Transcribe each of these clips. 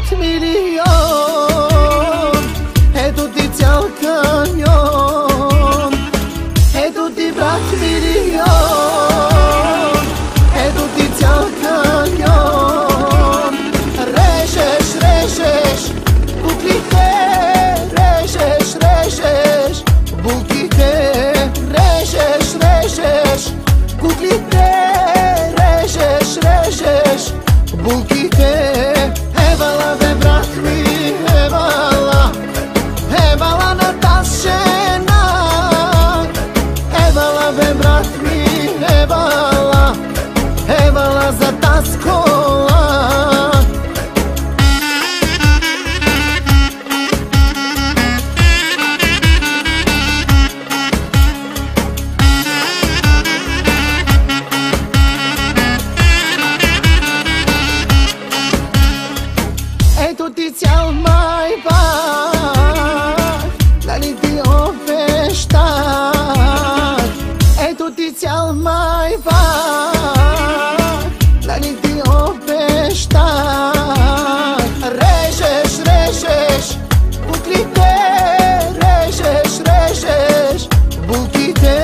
brat milion, eto ti cel kamion, eto ti brat milion, eto ti cel kamion. Režeš, režeš kuklite, režeš, režeš bulkite, režeš, režeš kuklite, režeš, režeš bulkite. Evala be brat mi, evala, evala na tašena, evala be brat mi, evala, evala za taskola. Eto ti cel mai bag, dar niti oveștar. Eto ti cel mai bag, dar niti oveștar. Režeš, režeš kuklite, režeš, režeš bulkite,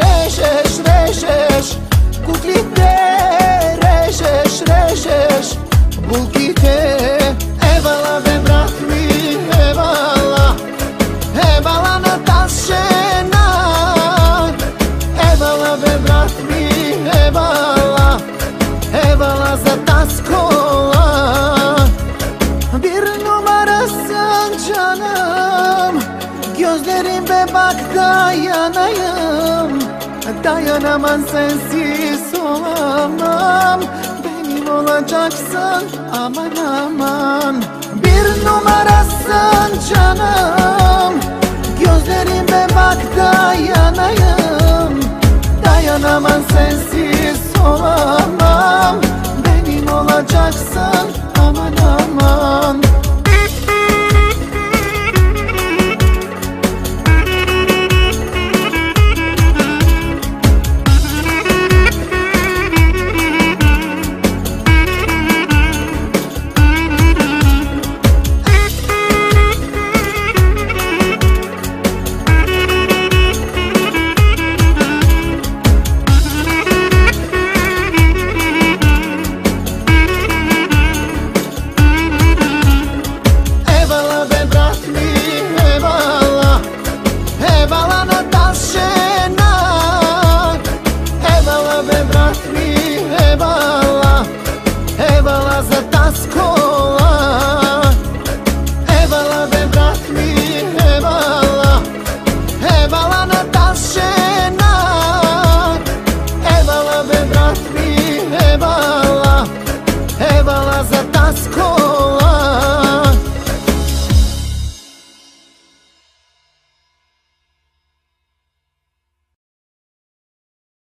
režeš, režeš kuklite, režeš, režeš bulkite. Evala be brat mi, evala, evala na tašena, evala be brat mi, evala, evala za taskola. Bir numara sen canım, gözlerim bebak dayanayım, dayanamam sensiz olamam. Benim olacaksın aman aman. Bir numarasın canım, gözlerime bak dayanayım, dayanamam sensiz olamam. Benim olacaksın aman aman. Evala na tašena, evala be brat mi, evala, evala za taskola. Evala be brat mi, evala, evala na tašena, evala be brat mi, evala, evala za taskola.